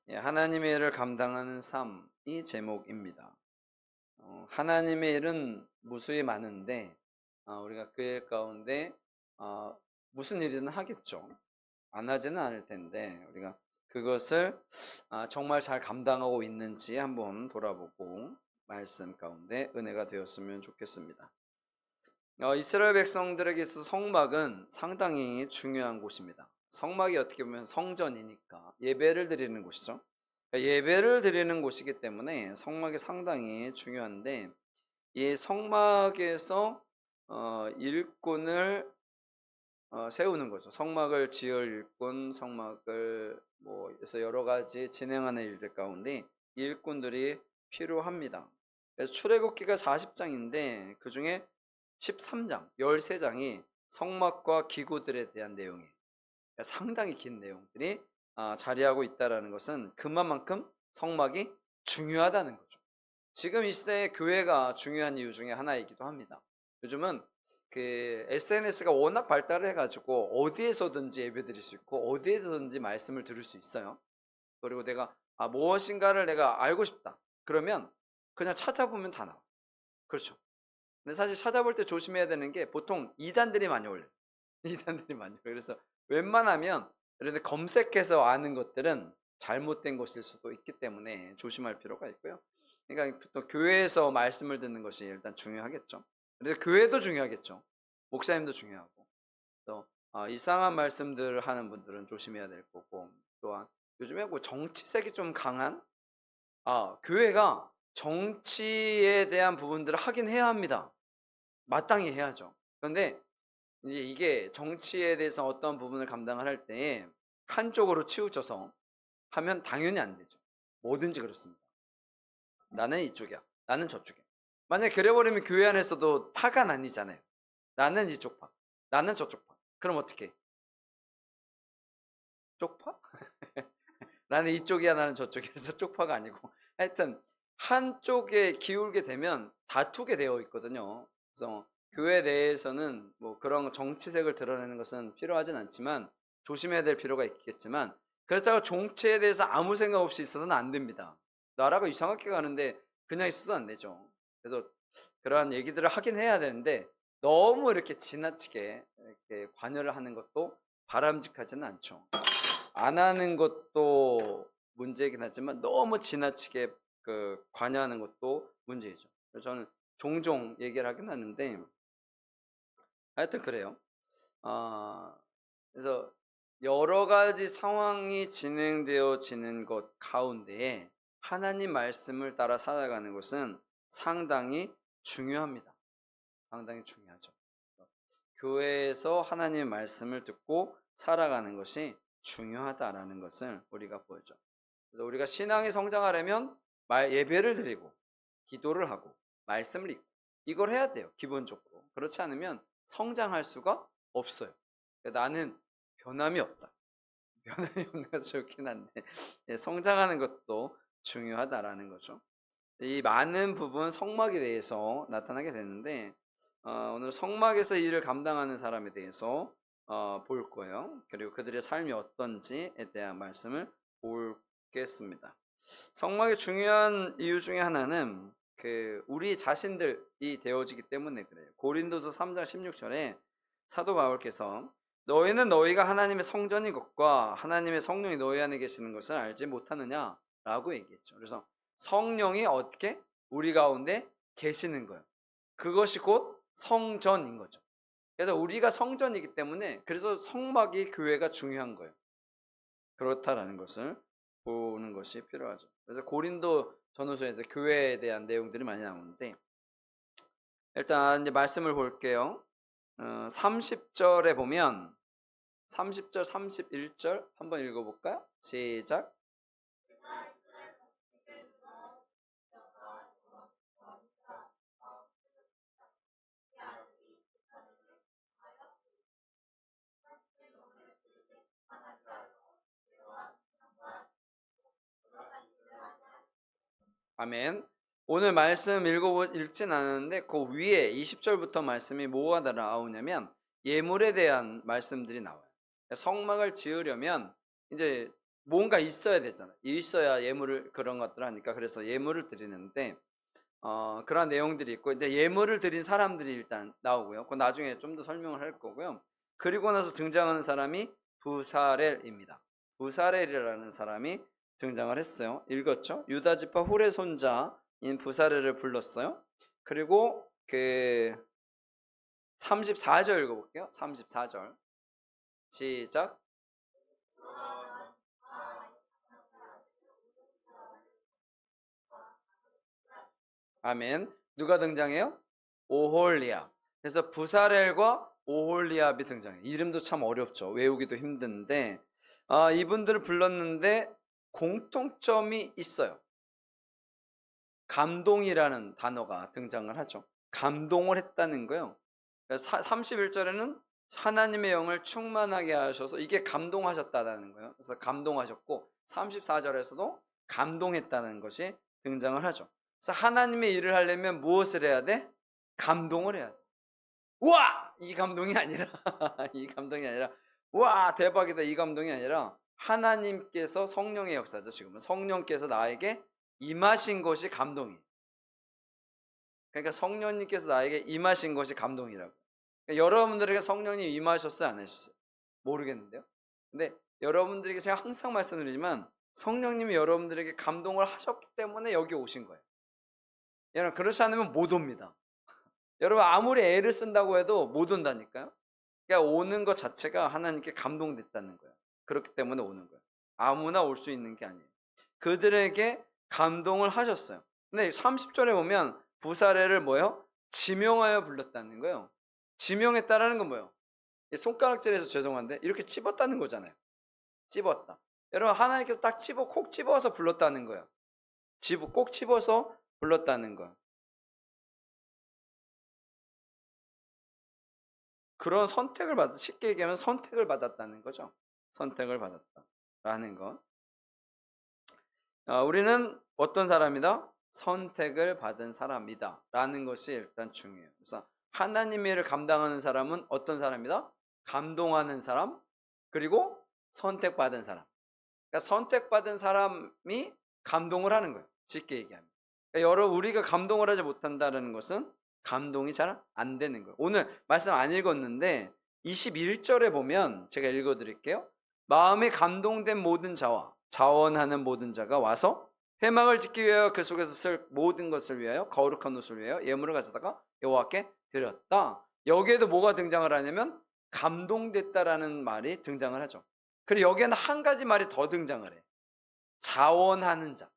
하나님의 일을 감당하는 삶이 제목입니다. 하나님의 일은 무수히 많은데 우리가 그 일 가운데 무슨 일이든 하겠죠. 안 하지는 않을 텐데 우리가 그것을 정말 잘 감당하고 있는지 한번 돌아보고 말씀 가운데 은혜가 되었으면 좋겠습니다. 이스라엘 백성들에게 있어서 성막은 상당히 중요한 곳입니다. 성막이 어떻게 보면 성전이니까 예배를 드리는 곳이죠. 그러니까 예배를 드리는 곳이기 때문에 성막이 상당히 중요한데, 이 성막에서 일꾼을 세우는 거죠. 성막을 지을 일꾼, 성막을 해서 여러 가지 진행하는 일들 가운데 일꾼들이 필요합니다. 그래서 출애굽기가 40장인데 그 중에 13장, 13장이 성막과 기구들에 대한 내용이에요. 그러니까 상당히 긴 내용들이 자리하고 있다는 것은 그만큼 성막이 중요하다는 거죠. 지금 이 시대에 교회가 중요한 이유 중에 하나이기도 합니다. 요즘은 그 SNS가 워낙 발달을 해가지고 어디에서든지 예배 드릴 수 있고 어디에서든지 말씀을 들을 수 있어요. 그리고 내가 무엇인가를 내가 알고 싶다 그러면 그냥 찾아보면 다 나와. 그렇죠. 근데 사실 찾아볼 때 조심해야 되는 게 보통 이단들이 많이 올려요. 이단들이 많이 올려요. 그래서 웬만하면 그런데 검색해서 아는 것들은 잘못된 것일 수도 있기 때문에 조심할 필요가 있고요. 그러니까 또 교회에서 말씀을 듣는 것이 일단 중요하겠죠. 근데 교회도 중요하겠죠. 목사님도 중요하고 또 이상한 말씀들 하는 분들은 조심해야 될 거고, 또한 요즘에 정치색이 좀 강한 교회가 정치에 대한 부분들을 하긴 해야 합니다. 마땅히 해야죠. 그런데 이제 이게 정치에 대해서 어떤 부분을 감당을 할 때에 한쪽으로 치우쳐서 하면 당연히 안 되죠. 뭐든지 그렇습니다. 나는 이쪽이야, 나는 저쪽이야. 만약에 그래버리면 교회 안에서도 파가 나뉘잖아요. 나는 이쪽 파, 나는 저쪽 파. 그럼 어떻게 해? 쪽파? 나는 이쪽이야, 나는 저쪽이야. 그래서 쪽파가 아니고 하여튼 한쪽에 기울게 되면 다투게 되어 있거든요. 그래서 교회 내에서는 그런 정치색을 드러내는 것은 필요하진 않지만 조심해야 될 필요가 있겠지만, 그렇다고 정치에 대해서 아무 생각 없이 있어서는 안 됩니다. 나라가 이상하게 가는데 그냥 있어도 안 되죠. 그래서 그러한 얘기들을 하긴 해야 되는데 너무 이렇게 지나치게 이렇게 관여를 하는 것도 바람직하지는 않죠. 안 하는 것도 문제이긴 하지만 너무 지나치게 관여하는 것도 문제이죠. 그래서 저는 종종 얘기를 하긴 하는데 하여튼 그래요. 그래서 여러 가지 상황이 진행되어지는 것 가운데에 하나님 말씀을 따라 살아가는 것은 상당히 중요합니다. 상당히 중요하죠. 교회에서 하나님 말씀을 듣고 살아가는 것이 중요하다라는 것을 우리가 보여줘. 그래서 우리가 신앙이 성장하려면 예배를 드리고 기도를 하고 말씀을 읽고 이걸 해야 돼요. 기본적으로. 그렇지 않으면 성장할 수가 없어요. 나는 변함이 없다. 변함이 없는 것도 좋긴 한데 성장하는 것도 중요하다라는 거죠. 이 많은 부분 성막에 대해서 나타나게 되는데 오늘 성막에서 일을 감당하는 사람에 대해서 볼 거예요. 그리고 그들의 삶이 어떤지에 대한 말씀을 보겠습니다. 성막의 중요한 이유 중에 하나는 우리 자신들이 되어지기 때문에 그래요. 고린도서 3장 16절에 사도 바울께서 너희는 너희가 하나님의 성전인 것과 하나님의 성령이 너희 안에 계시는 것을 알지 못하느냐 라고 얘기했죠. 그래서 성령이 어떻게 우리 가운데 계시는 거예요. 그것이 곧 성전인 거죠. 그래서 우리가 성전이기 때문에 그래서 성막이 교회가 중요한 거예요. 그렇다라는 것을 보는 것이 필요하죠. 그래서 고린도 전후서에서 교회에 대한 내용들이 많이 나오는데 일단 이제 말씀을 볼게요. 30절에 보면 30절, 31절 한번 읽어볼까요? 시작. 아멘. 오늘 말씀 읽진 않았는데 그 위에 20절부터 말씀이 뭐가 나오냐면 예물에 대한 말씀들이 나와요. 성막을 지으려면 이제 뭔가 있어야 되잖아요. 있어야 예물을 그런 것들을 하니까 그래서 예물을 드리는데 그런 내용들이 있고 이제 예물을 드린 사람들이 일단 나오고요. 그 나중에 좀 더 설명을 할 거고요. 그리고 나서 등장하는 사람이 부사렐입니다. 부사렐이라는 사람이 등장을 했어요. 읽었죠? 유다 지파 훌의 손자인 부사렐을 불렀어요. 그리고 그 34절 읽어볼게요. 34절 시작. 아멘. 누가 등장해요? 오홀리압. 그래서 부사렐과 오홀리압이 등장해요. 이름도 참 어렵죠. 외우기도 힘든데 이분들을 불렀는데 공통점이 있어요. 감동이라는 단어가 등장을 하죠. 감동을 했다는 거요. 31절에는 하나님의 영을 충만하게 하셔서 이게 감동하셨다는 거예요. 그래서 감동하셨고 34절에서도 감동했다는 것이 등장을 하죠. 그래서 하나님의 일을 하려면 무엇을 해야 돼? 감동을 해야 돼. 우와! 이 감동이 아니라 이 감동이 아니라 우와 대박이다 이 감동이 아니라 하나님께서 성령의 역사죠. 지금은 성령께서 나에게 임하신 것이 감동이에요. 그러니까 성령님께서 나에게 임하신 것이 감동이라고. 그러니까 여러분들에게 성령님 임하셨어요 안 하셨어요? 모르겠는데요. 근데 여러분들에게 제가 항상 말씀드리지만 성령님이 여러분들에게 감동을 하셨기 때문에 여기 오신 거예요. 여러분 그렇지 않으면 못 옵니다. 여러분 아무리 애를 쓴다고 해도 못 온다니까요. 그러니까 오는 것 자체가 하나님께 감동됐다는 거예요. 그렇기 때문에 오는 거예요. 아무나 올 수 있는 게 아니에요. 그들에게 감동을 하셨어요. 근데 30절에 보면 부사례를 뭐요? 지명하여 불렀다는 거예요. 지명했다라는 건 뭐예요? 손가락질해서 죄송한데 이렇게 찝었다는 거잖아요. 찝었다. 여러분 하나님께서 딱 콕 집어서 불렀다는 거예요. 꼭 집어서 불렀다는 거예요. 그런 선택을 쉽게 얘기하면 선택을 받았다는 거죠. 선택을 받았다라는 거. 우리는 어떤 사람이다? 선택을 받은 사람이다 라는 것이 일단 중요해요. 그래서 하나님의 일을 감당하는 사람은 어떤 사람이다? 감동하는 사람, 그리고 선택받은 사람. 그러니까 선택받은 사람이 감동을 하는 거예요. 쉽게 얘기하면. 그러니까 우리가 감동을 하지 못한다는 것은 감동이 잘 안 되는 거예요. 오늘 말씀 안 읽었는데 21절에 보면 제가 읽어드릴게요. 마음에 감동된 모든 자와 자원하는 모든 자가 와서 회막을 짓기 위하여 그 속에서 쓸 모든 것을 위하여 거룩한 옷을 위하여 예물을 가져다가 여호와께 드렸다. 여기에도 뭐가 등장을 하냐면 감동됐다라는 말이 등장을 하죠. 그리고 여기에는 한 가지 말이 더 등장을 해. 자원하는 자.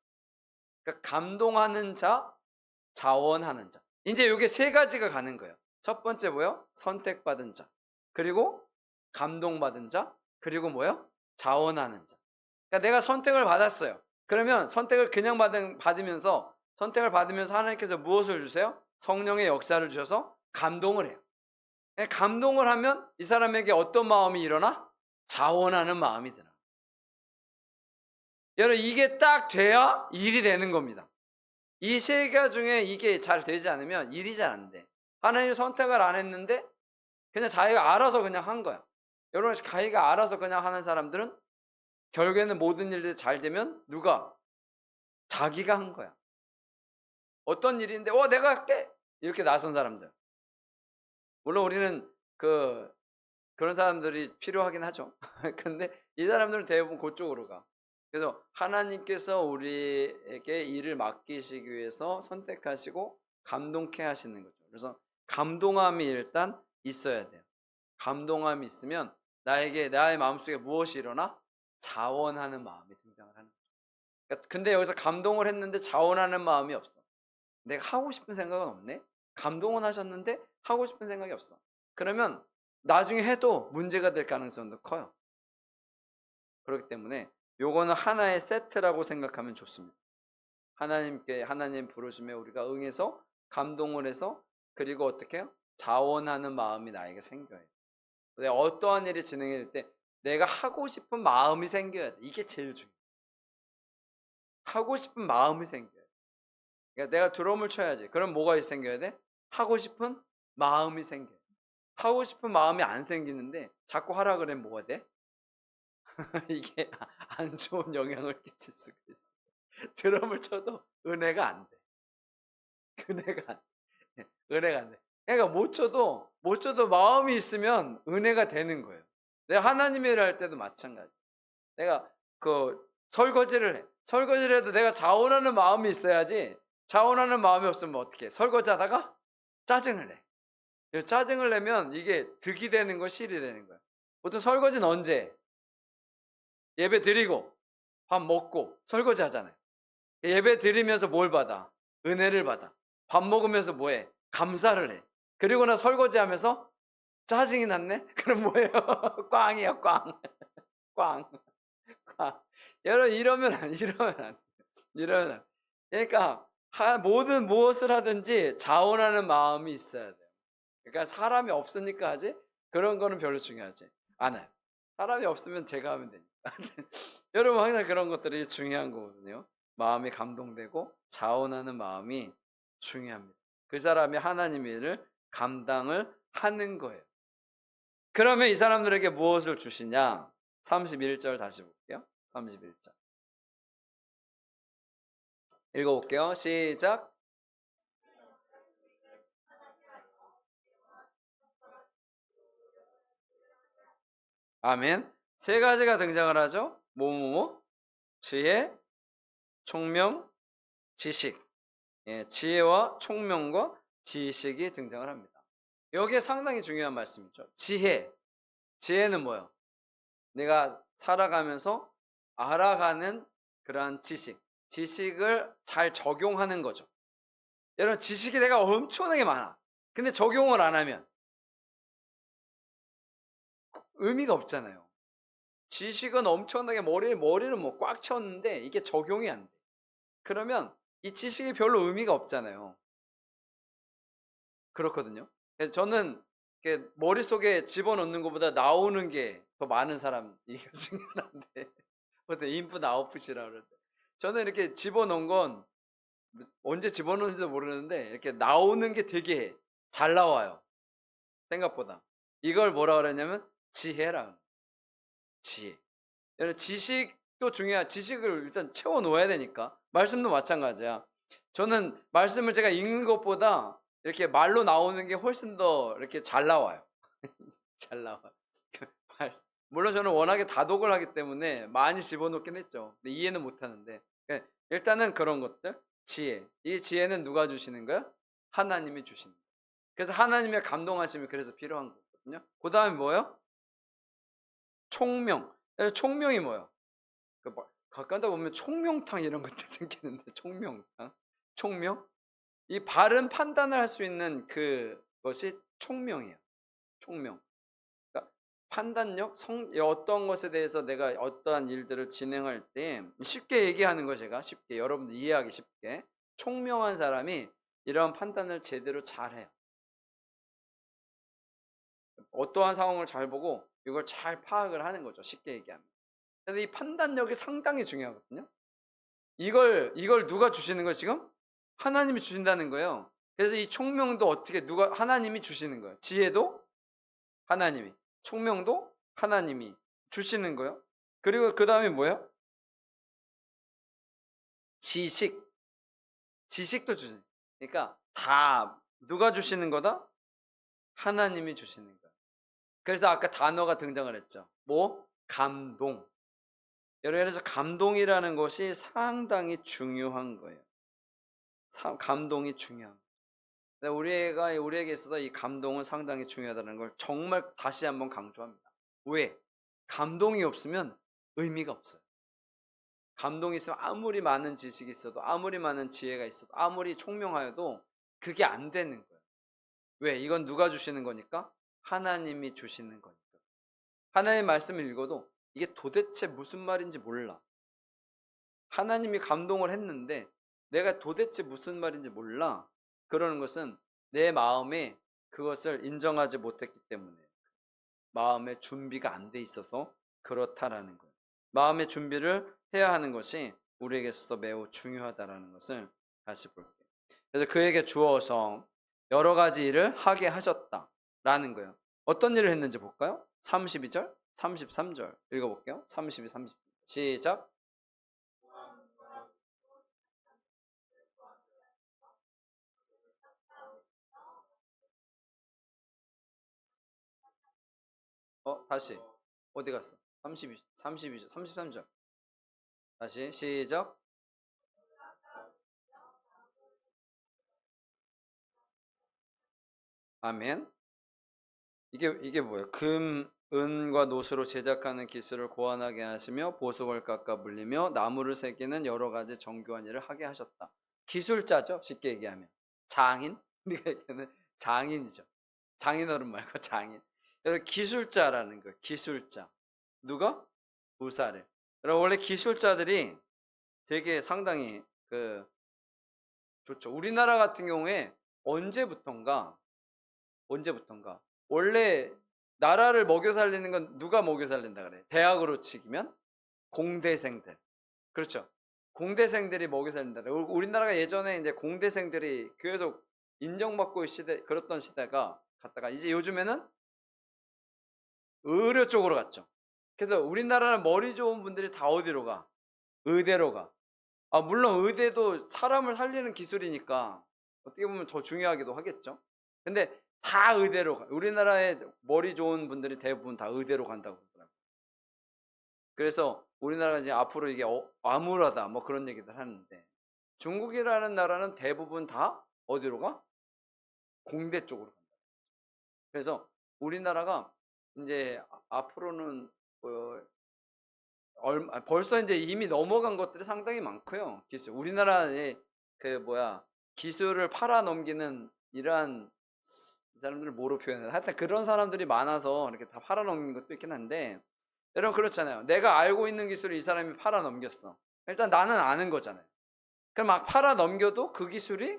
그러니까 감동하는 자, 자원하는 자. 이제 이게 세 가지가 가는 거예요. 첫 번째 뭐요? 선택받은 자. 그리고 감동받은 자. 그리고 뭐요? 자원하는 자. 그러니까 내가 선택을 받았어요. 그러면 선택을 그냥 받으면서 선택을 받으면서 하나님께서 무엇을 주세요? 성령의 역사를 주셔서 감동을 해요. 감동을 하면 이 사람에게 어떤 마음이 일어나? 자원하는 마음이 드나. 여러분 이게 딱 돼야 일이 되는 겁니다. 이 세 가지 중에 이게 잘 되지 않으면 일이 잘 안 돼. 하나님 선택을 안 했는데 그냥 자기가 알아서 그냥 한 거야. 여러분 자기가 알아서 그냥 하는 사람들은 결국에는 모든 일들이 잘 되면 누가? 자기가 한 거야. 어떤 일인데 내가 할게 이렇게 나선 사람들. 물론 우리는 그런 사람들이 필요하긴 하죠. 근데 이 사람들은 대부분 그쪽으로 가. 그래서 하나님께서 우리에게 일을 맡기시기 위해서 선택하시고 감동케 하시는 거죠. 그래서 감동함이 일단 있어야 돼요. 감동함이 있으면 나의 마음속에 무엇이 일어나? 자원하는 마음이 등장을 하는 거죠. 그러니까 근데 여기서 감동을 했는데 자원하는 마음이 없어. 내가 하고 싶은 생각은 없네. 감동은 하셨는데 하고 싶은 생각이 없어. 그러면 나중에 해도 문제가 될 가능성도 커요. 그렇기 때문에 요거는 하나의 세트라고 생각하면 좋습니다. 하나님 부르심에 우리가 응해서 감동을 해서 그리고 어떻게 해요? 자원하는 마음이 나에게 생겨야 돼. 내가 어떠한 일이 진행될 때 내가 하고 싶은 마음이 생겨야 돼. 이게 제일 중요해. 하고 싶은 마음이 생겨야 돼. 그러니까 내가 드럼을 쳐야지. 그럼 뭐가 생겨야 돼? 하고 싶은 마음이 생겨야 돼. 하고 싶은 마음이 안 생기는데 자꾸 하라 그러면 뭐가 돼? 이게 안 좋은 영향을 끼칠 수가 있어. 드럼을 쳐도 은혜가 안 돼. 은혜가 안 돼. 은혜가 안 돼. 그러니까 못 쳐도 마음이 있으면 은혜가 되는 거예요. 내가 하나님의 일을 할 때도 마찬가지. 내가 그 설거지를 해. 설거지를 해도 내가 자원하는 마음이 있어야지. 자원하는 마음이 없으면 어떻게 해? 설거지하다가 짜증을 내. 짜증을 내면 이게 득이 되는 거, 실이 되는 거야. 보통 설거지는 언제 해? 예배 드리고 밥 먹고 설거지 하잖아요. 예배 드리면서 뭘 받아? 은혜를 받아. 밥 먹으면서 뭐해? 감사를 해. 그리고 나 설거지 하면서 짜증이 났네? 그럼 뭐예요? 꽝이야, 꽝. 꽝. 꽝. 여러분, 이러면 안 돼. 그러니까, 모든 무엇을 하든지 자원하는 마음이 있어야 돼요. 그러니까 사람이 없으니까 하지? 그런 거는 별로 중요하지 않아요. 사람이 없으면 제가 하면 되니까. 여러분, 항상 그런 것들이 중요한 거거든요. 마음이 감동되고 자원하는 마음이 중요합니다. 그 사람이 하나님의 일을 감당을 하는 거예요. 그러면 이 사람들에게 무엇을 주시냐? 31절 다시 볼게요. 31절. 읽어볼게요. 시작. 아멘. 세 가지가 등장을 하죠. 뭐뭐뭐? 지혜, 총명, 지식. 예, 지혜와 총명과 지식이 등장을 합니다. 여기에 상당히 중요한 말씀이죠. 지혜. 지혜는 뭐예요? 내가 살아가면서 알아가는 그러한 지식. 지식을 잘 적용하는 거죠. 여러분, 지식이 내가 엄청나게 많아. 근데 적용을 안 하면 의미가 없잖아요. 지식은 엄청나게 머리는 뭐 꽉 찼는데 이게 적용이 안 돼. 그러면 이 지식이 별로 의미가 없잖아요. 그렇거든요. 그래서 저는 머릿속에 집어넣는 것보다 나오는 게 더 많은 사람 이게 중요한데 보통 인풋 아웃풋이라 그러는데 저는 이렇게 집어넣은 건 언제 집어넣는지도 모르는데 이렇게 나오는 게 되게 잘 나와요. 생각보다. 이걸 뭐라 그러냐면 지혜라. 지혜. 여러분, 지식도 중요한 지식을 일단 채워 놓아야 되니까. 말씀도 마찬가지야. 저는 말씀을 제가 읽는 것보다 이렇게 말로 나오는 게 훨씬 더 이렇게 잘 나와요. 잘 나와요. 물론 저는 워낙에 다독을 하기 때문에 많이 집어넣긴 했죠. 근데 이해는 못 하는데. 일단은 그런 것들. 지혜. 이 지혜는 누가 주시는 거야? 하나님이 주시는 거예요. 그래서 하나님의 감동하심이 그래서 필요한 거거든요. 그 다음에 뭐예요? 총명. 총명이 뭐예요? 가까이 보면 총명탕 이런 것도 생기는데 총명탕? 총명? 이 바른 판단을 할 수 있는 그것이 총명이에요. 총명. 그러니까 판단력, 어떤 것에 대해서 내가 어떠한 일들을 진행할 때 쉽게 얘기하는 거 제가 쉽게 여러분들 이해하기 쉽게 총명한 사람이 이런 판단을 제대로 잘해요. 어떠한 상황을 잘 보고 이걸 잘 파악을 하는 거죠. 쉽게 얘기하면. 그래서 이 판단력이 상당히 중요하거든요. 이걸 누가 주시는 거예요, 지금? 하나님이 주신다는 거예요. 그래서 이 총명도 하나님이 주시는 거예요. 지혜도 하나님이, 총명도 하나님이 주시는 거예요. 그리고 그 다음에 뭐예요? 지식도 주시는. 그러니까 다 누가 주시는 거다? 하나님이 주시는 거예요. 그래서 아까 단어가 등장을 했죠. 뭐? 감동. 예를 들어서 감동이라는 것이 상당히 중요한 거예요. 감동이 중요한 거예요. 우리에게 있어서 이 감동은 상당히 중요하다는 걸 정말 다시 한번 강조합니다. 왜? 감동이 없으면 의미가 없어요. 감동이 있으면 아무리 많은 지식이 있어도 아무리 많은 지혜가 있어도 아무리 총명하여도 그게 안 되는 거예요. 왜? 이건 누가 주시는 거니까? 하나님이 주시는 거니까. 하나님의 말씀을 읽어도 이게 도대체 무슨 말인지 몰라. 하나님이 감동을 했는데 내가 도대체 무슨 말인지 몰라. 그러는 것은 내 마음에 그것을 인정하지 못했기 때문에 마음의 준비가 안 돼 있어서 그렇다라는 거예요. 마음의 준비를 해야 하는 것이 우리에게 있어서 매우 중요하다라는 것을 다시 볼게요. 그래서 그에게 주어서 여러 가지 일을 하게 하셨다라는 거예요. 어떤 일을 했는지 볼까요? 32절 33절 읽어볼게요. 32, 30. 시작. 다시. 어디 갔어? 32절, 33절. 다시 시작. 아멘. 이게 뭐예요? 금, 은과 노수로 제작하는 기술을 고안하게 하시며 보석을 깎아 물리며 나무를 새기는 여러 가지 정교한 일을 하게 하셨다. 기술자죠. 쉽게 얘기하면 장인. 우리가 얘기하는 장인이죠. 장인어른 말고 장인. 그래서 기술자라는 거예요. 기술자. 누가? 부사를. 그럼 원래 기술자들이 되게 상당히 좋죠. 우리나라 같은 경우에 언제부턴가 원래 나라를 먹여 살리는 건 누가 먹여 살린다 그래? 대학으로 치면 공대생들. 그렇죠. 공대생들이 먹여 살린다. 우리나라가 예전에 이제 공대생들이 계속 인정받고 그랬던 시대가 갔다가 이제 요즘에는 의료 쪽으로 갔죠. 그래서 우리나라는 머리 좋은 분들이 다 어디로 가? 의대로 가. 물론 의대도 사람을 살리는 기술이니까 어떻게 보면 더 중요하기도 하겠죠. 근데 다 의대로 가. 우리나라에 머리 좋은 분들이 대부분 다 의대로 간다고 그러더라고요. 그래서 우리나라가 이제 앞으로 이게 암울하다 뭐 그런 얘기들 하는데 중국이라는 나라는 대부분 다 어디로 가? 공대 쪽으로 간다. 그래서 우리나라가 이제 앞으로는 벌써 이제 이미 넘어간 것들이 상당히 많고요. 기술. 우리나라의 기술을 팔아넘기는 이러한 이 사람들을 뭐로 표현해요? 하여튼 그런 사람들이 많아서 이렇게 다 팔아넘긴 것도 있긴 한데 여러분 그렇잖아요. 내가 알고 있는 기술을 이 사람이 팔아넘겼어. 일단 나는 아는 거잖아요. 그럼 막 팔아넘겨도 그 기술이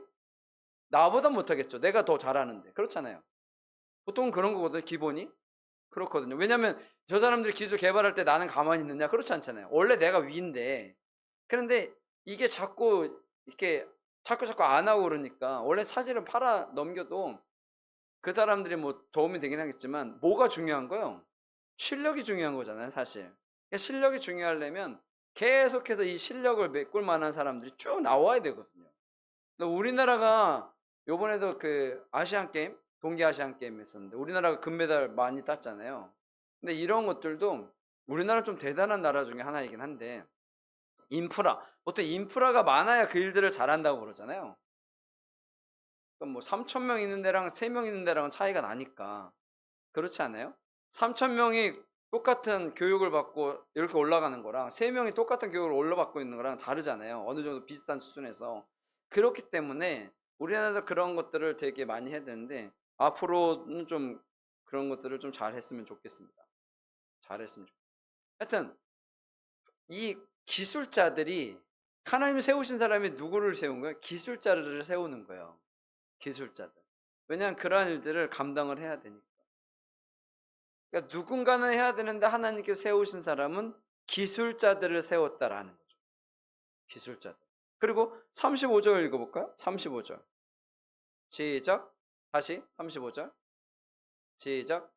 나보다 못하겠죠. 내가 더 잘하는데. 그렇잖아요. 보통 그런 거거든요. 기본이. 그렇거든요. 왜냐하면 저 사람들이 기술 개발할 때 나는 가만히 있느냐? 그렇지 않잖아요. 원래 내가 위인데. 그런데 이게 자꾸 이렇게 자꾸 안 하고 그러니까 원래 사실은 팔아 넘겨도 그 사람들이 뭐 도움이 되긴 하겠지만 뭐가 중요한 거예요? 실력이 중요한 거잖아요, 사실. 그러니까 실력이 중요하려면 계속해서 이 실력을 메꿀 만한 사람들이 쭉 나와야 되거든요. 우리나라가 요번에도 아시안 게임, 동계 아시안 게임 했었는데 우리나라가 금메달 많이 땄잖아요. 근데 이런 것들도 우리나라 좀 대단한 나라 중에 하나이긴 한데 보통 인프라가 많아야 그 일들을 잘한다고 그러잖아요. 그럼 뭐 3,000명 있는 데랑 3명 있는 데랑은 차이가 나니까. 그렇지 않아요? 3,000명이 똑같은 교육을 받고 이렇게 올라가는 거랑 3명이 똑같은 교육을 올라받고 있는 거랑 다르잖아요. 어느 정도 비슷한 수준에서. 그렇기 때문에 우리나라도 그런 것들을 되게 많이 해야 되는데 앞으로는 좀 그런 것들을 좀 잘했으면 좋겠습니다. 잘했으면 좋겠습니다. 하여튼 이 기술자들이 하나님이 세우신 사람이 누구를 세운 거예요? 기술자를 세우는 거예요. 기술자들. 왜냐하면 그러한 일들을 감당을 해야 되니까. 그러니까 누군가는 해야 되는데 하나님께서 세우신 사람은 기술자들을 세웠다라는 거죠. 기술자들. 그리고 35절 읽어볼까요? 35절. 시작. 다시 35절. 시작.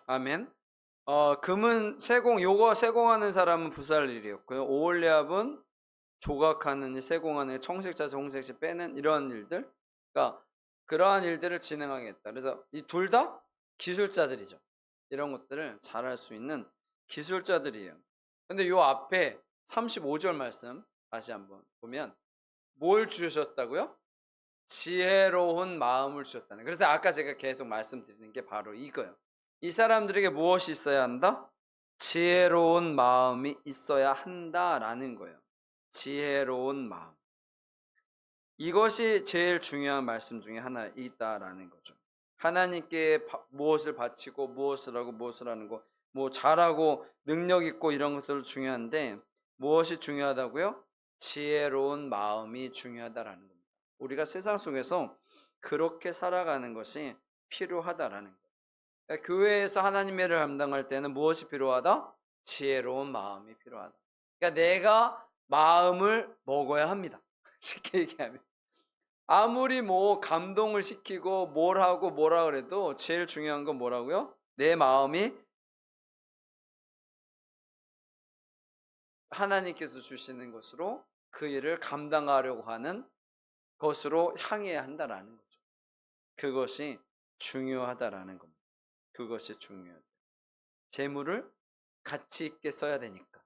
아멘. 금은 세공, 요거 세공하는 사람은 부살일이었고요. 오홀리압은 조각하는 일, 세공하는 일, 청색자세, 홍색시 빼는 이러한 일들. 그러니까 그러한 일들을 진행하겠다. 그래서 이 둘 다 기술자들이죠. 이런 것들을 잘할 수 있는 기술자들이에요. 근데 요 앞에 35절 말씀 다시 한번 보면 뭘 주셨다고요? 지혜로운 마음을 주셨다는. 그래서 아까 제가 계속 말씀드리는 게 바로 이거예요. 이 사람들에게 무엇이 있어야 한다? 지혜로운 마음이 있어야 한다라는 거예요. 지혜로운 마음. 이것이 제일 중요한 말씀 중에 하나 있다라는 거죠. 하나님께 무엇을 바치고 무엇을 하고 무엇을 하는 거, 뭐 잘하고 능력 있고 이런 것들 중요한데 무엇이 중요하다고요? 지혜로운 마음이 중요하다라는 겁니다. 우리가 세상 속에서 그렇게 살아가는 것이 필요하다라는 거예요. 그러니까 교회에서 하나님의 일을 감당할 때는 무엇이 필요하다? 지혜로운 마음이 필요하다. 그러니까 내가 마음을 먹어야 합니다. 쉽게 얘기하면. 아무리 뭐 감동을 시키고 뭘 하고 뭐라 그래도 제일 중요한 건 뭐라고요? 내 마음이 하나님께서 주시는 것으로 그 일을 감당하려고 하는 것으로 향해야 한다라는 거죠. 그것이 중요하다라는 겁니다. 그것이 중요하다. 재물을 가치 있게 써야 되니까.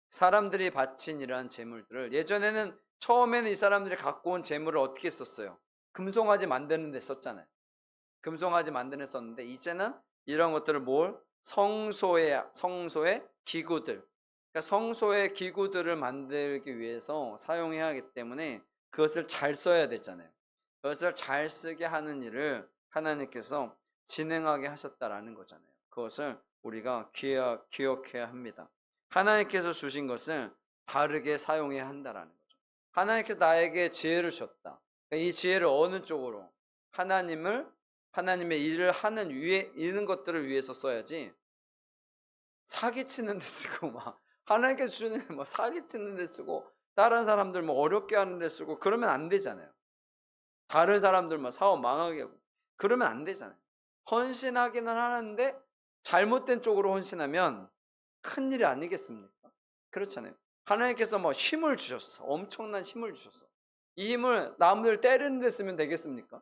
사람들이 바친 이러한 재물들을 예전에는 처음에는 이 사람들이 갖고 온 재물을 어떻게 썼어요? 금송아지 만드는 데 썼잖아요. 금송아지 만드는 데 썼는데 이제는 이런 것들을 성소의 기구들, 그러니까 성소의 기구들을 만들기 위해서 사용해야 하기 때문에 그것을 잘 써야 되잖아요. 그것을 잘 쓰게 하는 일을 하나님께서 진행하게 하셨다라는 거잖아요. 그것을 우리가 기억해야 합니다. 하나님께서 주신 것을 바르게 사용해야 한다라는 거죠. 하나님께서 나에게 지혜를 주셨다. 이 지혜를 어느 쪽으로? 하나님의 일을 하는 이런 것들을 위해서 써야지 사기치는 데 쓰고 막 하나님께서 주는 막 사기치는 데 쓰고 다른 사람들 뭐 어렵게 하는 데 쓰고 그러면 안 되잖아요. 다른 사람들 막 사업 망하게 하고 그러면 안 되잖아요. 헌신하기는 하는데 잘못된 쪽으로 헌신하면 큰일이 아니겠습니까? 그렇잖아요. 하나님께서 뭐 힘을 주셨어. 엄청난 힘을 주셨어. 이 힘을 남들 때리는 데 쓰면 되겠습니까?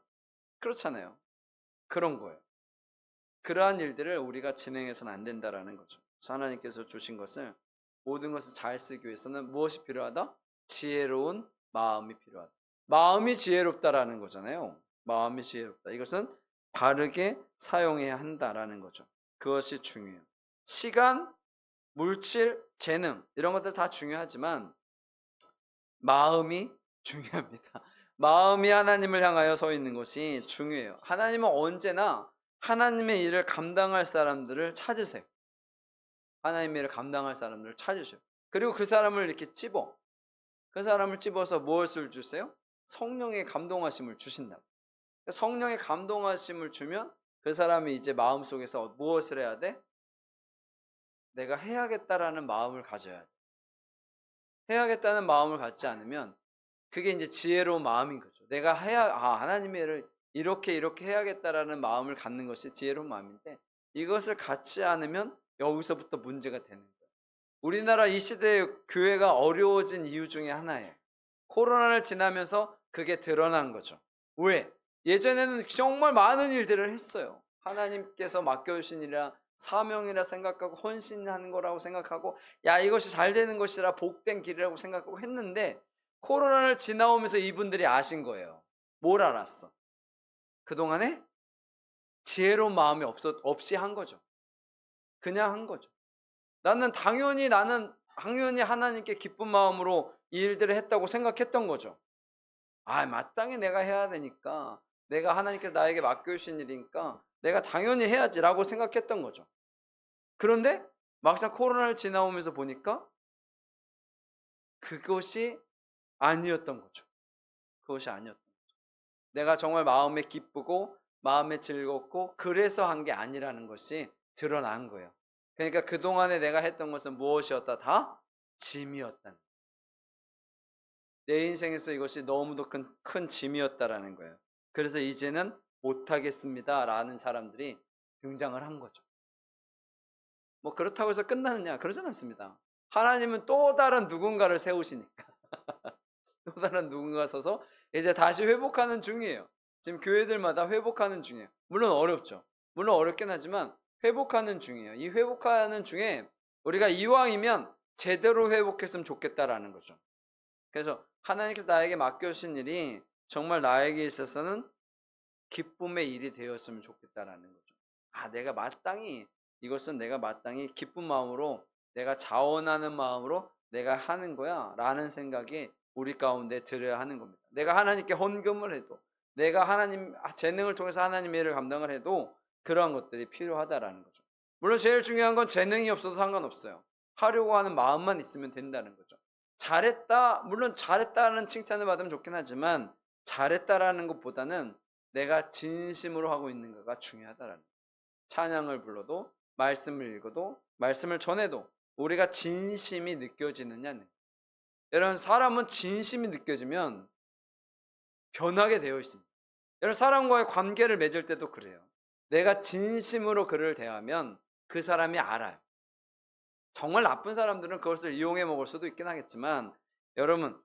그렇잖아요. 그런 거예요. 그러한 일들을 우리가 진행해서는 안 된다라는 거죠. 그래서 하나님께서 주신 것을 모든 것을 잘 쓰기 위해서는 무엇이 필요하다? 지혜로운 마음이 필요하다. 마음이 지혜롭다라는 거잖아요. 마음이 지혜롭다. 이것은 바르게 사용해야 한다라는 거죠. 그것이 중요해요. 시간, 물질, 재능 이런 것들 다 중요하지만 마음이 중요합니다. 마음이 하나님을 향하여 서 있는 것이 중요해요. 하나님은 언제나 하나님의 일을 감당할 사람들을 찾으세요. 하나님의 일을 감당할 사람들을 찾으세요. 그리고 그 사람을 이렇게 그 사람을 찝어서 무엇을 주세요? 성령의 감동하심을 주신다. 성령의 감동하심을 주면 그 사람이 이제 마음속에서 무엇을 해야 돼? 내가 해야겠다라는 마음을 가져야 돼. 해야겠다는 마음을 갖지 않으면 그게 이제 지혜로운 마음인 거죠. 내가 하나님의 일을 이렇게 해야겠다라는 마음을 갖는 것이 지혜로운 마음인데 이것을 갖지 않으면 여기서부터 문제가 되는 거예요. 우리나라 이 시대의 교회가 어려워진 이유 중에 하나예요. 코로나를 지나면서 그게 드러난 거죠. 왜? 예전에는 정말 많은 일들을 했어요. 하나님께서 맡겨주신 일이라 사명이라 생각하고 헌신하는 거라고 생각하고 야 이것이 잘 되는 것이라 복된 길이라고 생각하고 했는데 코로나를 지나오면서 이분들이 아신 거예요. 뭘 알았어? 그동안에 지혜로운 마음이 없이 한 거죠. 그냥 한 거죠. 나는 당연히 하나님께 기쁜 마음으로 이 일들을 했다고 생각했던 거죠. 마땅히 내가 해야 되니까 내가 하나님께서 나에게 맡겨주신 일이니까 내가 당연히 해야지라고 생각했던 거죠. 그런데 막상 코로나를 지나오면서 보니까 그것이 아니었던 거죠. 그것이 아니었던 거죠. 내가 정말 마음에 기쁘고 마음에 즐겁고 그래서 한 게 아니라는 것이 드러난 거예요. 그러니까 그동안에 내가 했던 것은 무엇이었다? 다 짐이었다는 거예요. 내 인생에서 이것이 너무도 큰 짐이었다라는 거예요. 그래서 이제는 못하겠습니다 라는 사람들이 등장을 한 거죠. 뭐 그렇다고 해서 끝나느냐? 그러진 않습니다. 하나님은 또 다른 누군가를 세우시니까 또 다른 누군가 서서 이제 다시 회복하는 중이에요. 지금 교회들마다 회복하는 중이에요. 물론 어렵죠. 물론 어렵긴 하지만 회복하는 중이에요. 이 회복하는 중에 우리가 이왕이면 제대로 회복했으면 좋겠다라는 거죠. 그래서 하나님께서 나에게 맡겨주신 일이 정말 나에게 있어서는 기쁨의 일이 되었으면 좋겠다라는 거죠. 이것은 내가 마땅히 기쁜 마음으로 내가 자원하는 마음으로 내가 하는 거야 라는 생각이 우리 가운데 들어야 하는 겁니다. 내가 하나님께 헌금을 해도 내가 하나님 재능을 통해서 하나님의 일을 감당을 해도 그러한 것들이 필요하다라는 거죠. 물론 제일 중요한 건 재능이 없어도 상관없어요. 하려고 하는 마음만 있으면 된다는 거죠. 물론 잘했다는 칭찬을 받으면 좋긴 하지만 잘했다라는 것보다는 내가 진심으로 하고 있는가가 중요하다라는 거예요. 찬양을 불러도, 말씀을 읽어도, 말씀을 전해도 우리가 진심이 느껴지느냐는. 여러분, 사람은 진심이 느껴지면 변하게 되어 있습니다. 여러분, 사람과의 관계를 맺을 때도 그래요. 내가 진심으로 그를 대하면 그 사람이 알아요. 정말 나쁜 사람들은 그것을 이용해 먹을 수도 있긴 하겠지만, 여러분,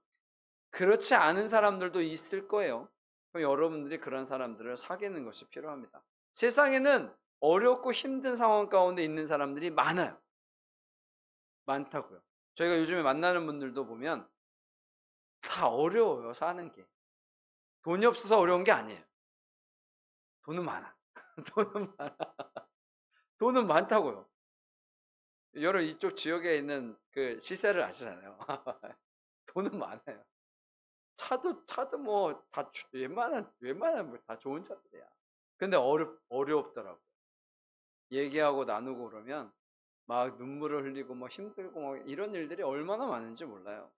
그렇지 않은 사람들도 있을 거예요. 그럼 여러분들이 그런 사람들을 사귀는 것이 필요합니다. 세상에는 어렵고 힘든 상황 가운데 있는 사람들이 많아요. 많다고요. 저희가 요즘에 만나는 분들도 보면 다 어려워요, 사는 게. 돈이 없어서 어려운 게 아니에요. 돈은 많아. 돈은 많아. 돈은 많다고요. 여러 이쪽 지역에 있는 그 시세를 아시잖아요. 돈은 많아요. 차도 뭐 다 웬만한 뭐 다 좋은 차들이야. 근데 어렵더라고. 얘기하고 나누고 그러면 막 눈물을 흘리고 막 힘들고 막 이런 일들이 얼마나 많은지 몰라요.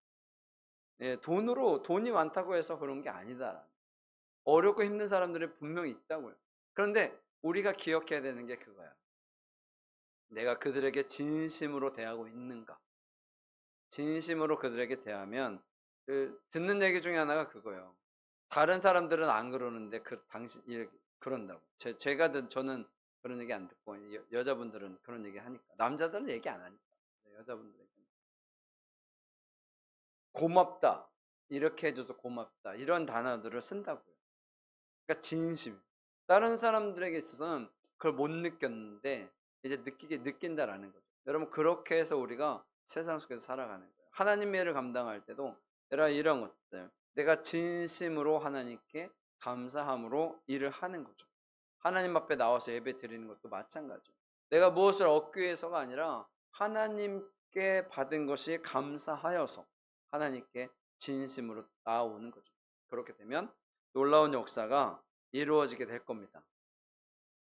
예, 돈이 많다고 해서 그런 게 아니다. 어렵고 힘든 사람들이 분명히 있다고요. 그런데 우리가 기억해야 되는 게 그거야. 내가 그들에게 진심으로 대하고 있는가? 진심으로 그들에게 대하면, 듣는 얘기 중에 하나가 그거예요. 다른 사람들은 안 그러는데 당신 이렇게 그런다고. 저는 그런 얘기 안 듣고, 여자분들은 그런 얘기 하니까. 남자들은 얘기 안 하니까. 여자분들은 고맙다, 이렇게 해줘서 고맙다, 이런 단어들을 쓴다고요. 그러니까 진심. 다른 사람들에게 있어서는 그걸 못 느꼈는데 이제 느낀다라는 거죠. 여러분, 그렇게 해서 우리가 세상 속에서 살아가는 거예요. 하나님의 일을 감당할 때도 여러분, 이런 것들, 내가 진심으로 하나님께 감사함으로 일을 하는 거죠. 하나님 앞에 나와서 예배 드리는 것도 마찬가지죠. 내가 무엇을 얻기 위해서가 아니라 하나님께 받은 것이 감사하여서 하나님께 진심으로 나아오는 거죠. 그렇게 되면 놀라운 역사가 이루어지게 될 겁니다.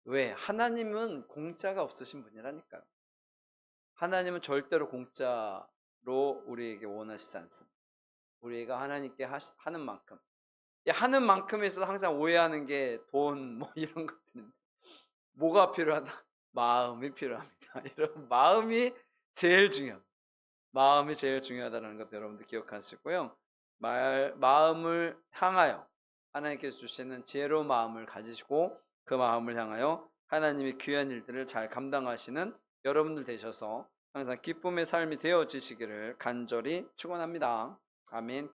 왜? 하나님은 공짜가 없으신 분이라니까요. 하나님은 절대로 공짜로 우리에게 원하시지 않습니다. 우리가 하나님께 하는 만큼. 하는 만큼에 있어서 항상 오해하는 게 돈 뭐 이런 것들인데, 뭐가 필요하다? 마음이 필요합니다. 여러분, 마음이 제일 중요하다는 것 여러분들 기억하시고요. 마음을 향하여 하나님께서 주시는 지혜로운 마음을 가지시고 그 마음을 향하여 하나님의 귀한 일들을 잘 감당하시는 여러분들 되셔서 항상 기쁨의 삶이 되어지시기를 간절히 축원합니다. 아멘.